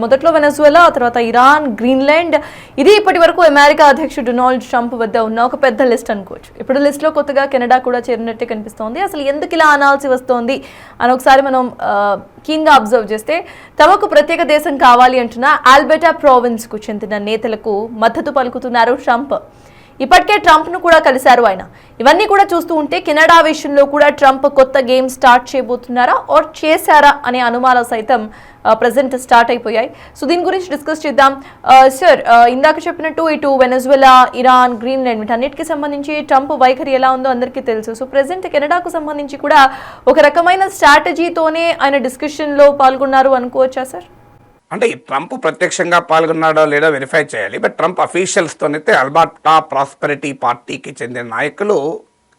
మొదట్లో వెనజువెలా, ఆ తర్వాత ఇరాన్, గ్రీన్లాండ్. ఇది ఇప్పటి వరకు అమెరికా అధ్యక్షుడు డొనాల్డ్ ట్రంప్ వద్ద ఉన్న ఒక పెద్ద లిస్ట్ అనుకోవచ్చు. ఇప్పుడు లిస్ట్లో కొత్తగా కెనడా కూడా చేరినట్టే కనిపిస్తోంది. అసలు ఎందుకు ఇలా అనాల్సి వస్తోంది అని ఒకసారి మనం కీన్గా అబ్జర్వ్ చేస్తే, తమకు ప్రత్యేక దేశం కావాలి అంటున్న ఆల్బర్టా ప్రావిన్స్కు చెందిన నేతలకు మద్దతు పలుకుతున్నారు ట్రంప్. ఇప్పటికే ట్రంప్ను కూడా కలిశారు ఆయన. ఇవన్నీ కూడా చూస్తూ ఉంటే కెనడా విషయంలో కూడా ట్రంప్ కొత్త గేమ్ స్టార్ట్ చేయబోతున్నారా ఆర్ చేశారా అనే అనుమానాలు సైతం ప్రజెంట్ స్టార్ట్ అయిపోయాయి. సో దీని గురించి డిస్కస్ చేద్దాం. సార్, ఇందాక చెప్పినట్టు ఇటు వెనజువెలా, ఇరాన్, గ్రీన్లాండ్ వీటన్నిటికి సంబంధించి ట్రంప్ వైఖరి ఎలా ఉందో అందరికీ తెలుసు. సో ప్రెసెంట్ కెనడాకు సంబంధించి కూడా ఒక రకమైన స్ట్రాటజీతోనే ఆయన డిస్కషన్లో పాల్గొన్నారు అనుకోవచ్చా సార్? అంటే ట్రంప్ ప్రత్యక్షంగా పాల్గొన్నాడో లేదో వెరిఫై చేయాలి. బట్ ట్రంప్ అఫీషియల్స్తోనైతే అల్బర్టా ప్రాస్పెరిటీ పార్టీకి చెందిన నాయకులు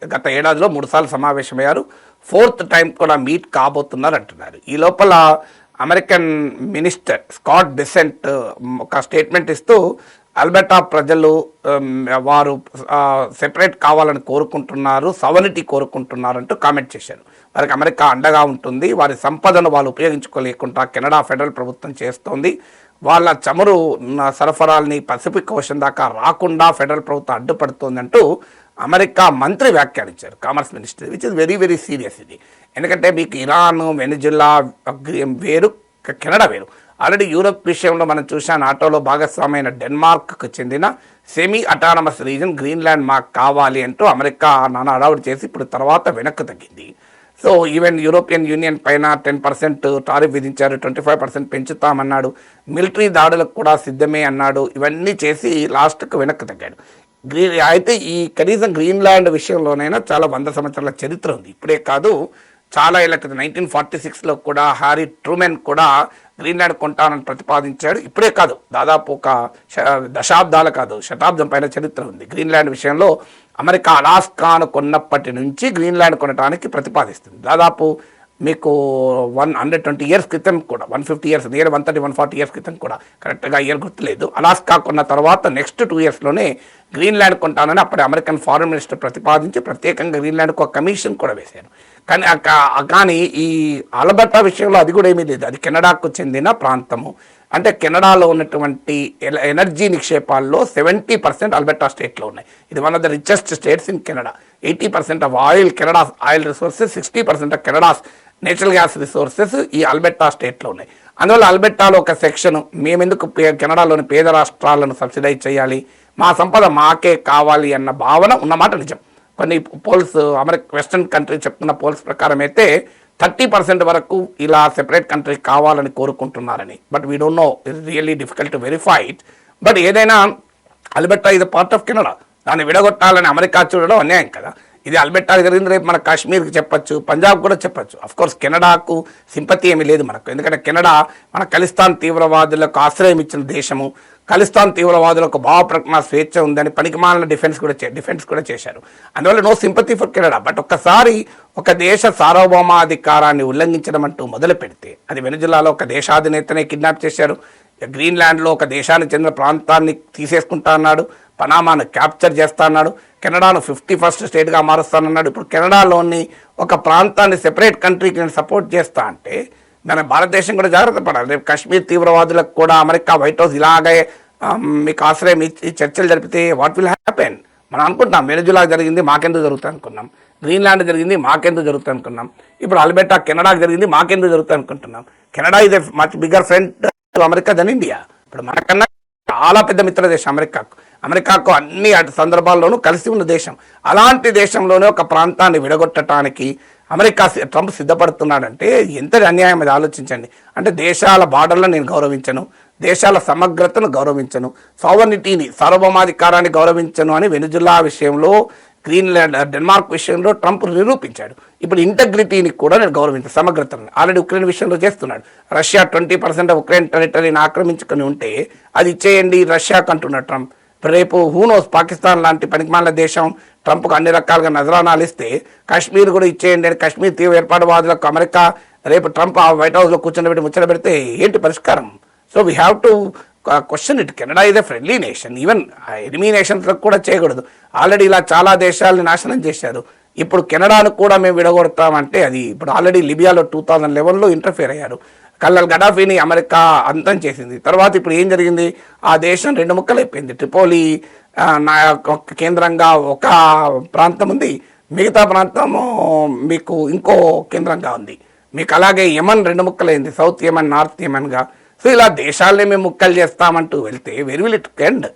గత ఏడాదిలో 3 సార్లు సమావేశమయ్యారు. 4th టైం కూడా మీట్ కాబోతున్నారు అంటున్నారు. ఈ లోపల అమెరికన్ మినిస్టర్ స్కాట్ బెసెంట్ ఒక స్టేట్మెంట్ ఇస్తూ అల్బర్టా ప్రజలు వారు సెపరేట్ కావాలని కోరుకుంటున్నారు, సవనిటీ కోరుకుంటున్నారు అంటూ కామెంట్ చేశారు. వారికి అమెరికా అండగా ఉంటుంది, వారి సంపదను వాళ్ళు ఉపయోగించుకోలేకుండా కెనడా ఫెడరల్ ప్రభుత్వం చేస్తోంది, వాళ్ళ చమురు సరఫరాల్ని పసిఫిక్ ఓషన్ దాకా రాకుండా ఫెడరల్ ప్రభుత్వం అడ్డుపడుతోందంటూ అమెరికా మంత్రి వ్యాఖ్యానించారు, commerce minister. Which is very very serious ఇది. ఎందుకంటే మీకు ఇరాన్, వెనిజులా వేరు, కెనడా వేరు. ఆల్రెడీ యూరప్ విషయంలో మనం చూసాం, నాటోలో భాగస్వామైన డెన్మార్క్కు చెందిన సెమీ అటానమస్ రీజన్ గ్రీన్లాండ్ మాకు కావాలి అంటూ అమెరికా నానా అడావుడు చేసి ఇప్పుడు తర్వాత వెనక్కు తగ్గింది. సో ఈవెన్ యూరోపియన్ యూనియన్ పైన 10% టారిఫ్ విధించారు, 25% పెంచుతామన్నాడు, మిలిటరీ దాడులకు కూడా సిద్ధమే అన్నాడు. ఇవన్నీ చేసి లాస్ట్కు వెనక్కు తగ్గాడు. అయితే ఈ కనీసం గ్రీన్లాండ్ విషయంలోనైనా చాలా 100 సంవత్సరాల చరిత్ర ఉంది. ఇప్పుడే కాదు, చాలా ఏళ్ళ క్రితం 1946లో కూడా హ్యారీ ట్రూమెన్ కూడా గ్రీన్లాండ్ కొంటానని ప్రతిపాదించాడు. ఇప్పుడే కాదు, దాదాపు ఒక దశాబ్దాలు కాదు, శతాబ్దం పైన చరిత్ర ఉంది. గ్రీన్లాండ్ విషయంలో అమెరికా అలాస్కాను కొన్నప్పటి నుంచి గ్రీన్లాండ్ కొనడానికి ప్రతిపాదిస్తుంది. దాదాపు మీకు 120 ఇయర్స్ క్రితం కూడా, 150 ఇయర్స్, నియర్ 130-140 ఇయర్స్ క్రితం కూడా, కరెక్ట్గా ఇయర్ గుర్తులేదు. అలాస్కా కొన్న తర్వాత నెక్స్ట్ 2 ఇయర్స్లోనే గ్రీన్లాండ్ కొంటానని అప్పటి అమెరికన్ ఫారెన్ మినిస్టర్ ప్రతిపాదించి ప్రత్యేకంగా గ్రీన్లాండ్కు ఒక కమిషన్ కూడా వేశారు. కానీ ఈ ఆల్బర్టా విషయంలో అది కూడా ఏమీ లేదు. అది కెనడాకు చెందిన ప్రాంతము. అంటే కెనడాలో ఉన్నటువంటి ఎనర్జీ నిక్షేపాల్లో 70% ఆల్బర్టా స్టేట్లో ఉన్నాయి. ఇది one of the richest states in Canada. 80% of Canada's oil resources, 60% of Canada's natural gas resources ఈ ఆల్బర్టా స్టేట్లో ఉన్నాయి. అందువల్ల ఆల్బర్టాలో ఒక సెక్షన్, మేమెందుకు కెనడాలోని పేద రాష్ట్రాలను సబ్సిడైజ్ చేయాలి, మా సంపద మాకే కావాలి అన్న భావన ఉన్నమాట నిజం. కొన్ని పోల్స్, వెస్టర్న్ కంట్రీ చెప్తున్న పోల్స్ ప్రకారం అయితే 30% వరకు ఇలా సెపరేట్ కంట్రీ కావాలని కోరుకుంటున్నారని. But we don't know, it's really difficult to verify it. But ఏదైనా ఆల్బర్టా ఇది పార్ట్ ఆఫ్ కెనడా, దాన్ని విడగొట్టాలని అమెరికా చూడడం అన్యాయం కదా. ఇది ఆల్బర్టా జరిగింది, రేపు మన కాశ్మీర్కి చెప్పచ్చు, పంజాబ్ కూడా చెప్పచ్చు. అఫ్కోర్స్ కెనడాకు సింపతి ఏమీ లేదు మనకు, ఎందుకంటే కెనడా మన ఖలిస్తాన్ తీవ్రవాదులకు ఆశ్రయం ఇచ్చిన దేశము. ఖలిస్తాన్ తీవ్రవాదులకు భావ ప్రకటన స్వేచ్ఛ ఉందని పనికిమాలిన డిఫెన్స్ కూడా చేశారు. అందువల్ల no sympathy for Canada. But ఒక్కసారి ఒక దేశ సార్వభౌమాధికారాన్ని ఉల్లంఘించడం అంటూ మొదలు పెడితే, అది వెనిజులాలో ఒక దేశాధినేతనే కిడ్నాప్ చేశారు, గ్రీన్లాండ్లో ఒక దేశానికి చెందిన ప్రాంతాన్ని తీసేసుకుంటా అన్నాడు, పనామాను క్యాప్చర్ చేస్తా అన్నాడు, కెనడాను 51st స్టేట్గా మారుస్తానన్నాడు. ఇప్పుడు కెనడాలోని ఒక ప్రాంతాన్ని సెపరేట్ కంట్రీకి నేను సపోర్ట్ చేస్తా అంటే మన భారతదేశం కూడా జాగ్రత్త పడాలి. రేపు కాశ్మీర్ తీవ్రవాదులకు కూడా అమెరికా వైట్ హౌస్ ఇలాగే మీకు ఆశ్రయం ఇచ్చి చర్చలు జరిపితే వాట్ విల్ హ్యాపెన్? మనం అనుకుంటాం వెనిజులా జరిగింది మాకెందుకు జరుగుతుంది అనుకున్నాం, గ్రీన్లాండ్ జరిగింది మాకెందుకు జరుగుతుంది అనుకున్నాం, ఇప్పుడు ఆల్బర్టా కెనడాకి జరిగింది మాకెందుకు జరుగుతుంది అనుకుంటున్నాం. Canada is a much bigger friend to America than India. ఇప్పుడు మనకన్నా చాలా పెద్ద మిత్ర దేశం అమెరికాకు అన్ని సందర్భాల్లోనూ కలిసి ఉన్న దేశం. అలాంటి దేశంలోనే ఒక ప్రాంతాన్ని విడగొట్టడానికి ట్రంప్ సిద్ధపడుతున్నాడంటే ఎంత అన్యాయం అది ఆలోచించండి. అంటే దేశాల బార్డర్లను నేను గౌరవించను, దేశాల సమగ్రతను గౌరవించను, సావర్నిటీని, సార్వభౌమాధికారాన్ని గౌరవించను అని వెనిజులా విషయంలో, గ్రీన్లాండ్, డెన్మార్క్ విషయంలో ట్రంప్ నిరూపించాడు. ఇప్పుడు ఇంటగ్రిటీని కూడా నేను గౌరవించాను, సమగ్రతను ఆల్రెడీ ఉక్రెయిన్ విషయంలో చేస్తున్నాడు. రష్యా 20% ఉక్రెయిన్ టెరిటరీని ఆక్రమించుకొని ఉంటే అది ఇచ్చేయండి రష్యాకు అంటున్నాడు ట్రంప్. రేపు హూనోస్ పాకిస్తాన్ లాంటి పనికిమాలిన దేశం ట్రంప్కు అన్ని రకాలుగా నజరానాలు ఇస్తే కాశ్మీర్ కూడా ఇచ్చేయండి అని కాశ్మీర్ తీవ్ర ఏర్పాటువాదులకు అమెరికా రేపు ట్రంప్ వైట్ హౌస్లో కూర్చొని ముచ్చట పెడితే ఏంటి పరిష్కారం? So we have to question it. Canada is a friendly nation, even enemy నేషన్స్లకు కూడా చేయకూడదు. ఆల్రెడీ ఇలా చాలా దేశాలని నాశనం చేశారు. ఇప్పుడు కెనడాను కూడా మేము విడగొడతామంటే అది ఇప్పుడు ఆల్రెడీ లిబియాలో 2011లో ఇంటర్ఫియర్ అయ్యారు. కల్నల్ గడాఫీని అమెరికా అంతం చేసింది. తర్వాత ఇప్పుడు ఏం జరిగింది, ఆ దేశం 2 ముక్కలైపోయింది. ట్రిపోలి కేంద్రంగా ఒక ప్రాంతం ఉంది, మిగతా ప్రాంతము మీకు ఇంకో కేంద్రంగా ఉంది. మీకు అలాగే యమన్ 2 ముక్కలైంది, సౌత్ యమన్, నార్త్ యమన్గా. సో ఇలా దేశాలనే మేము ముక్కలు చేస్తామంటూ వెళ్తే వెరీ విల్ ఇట్ ఎండ్.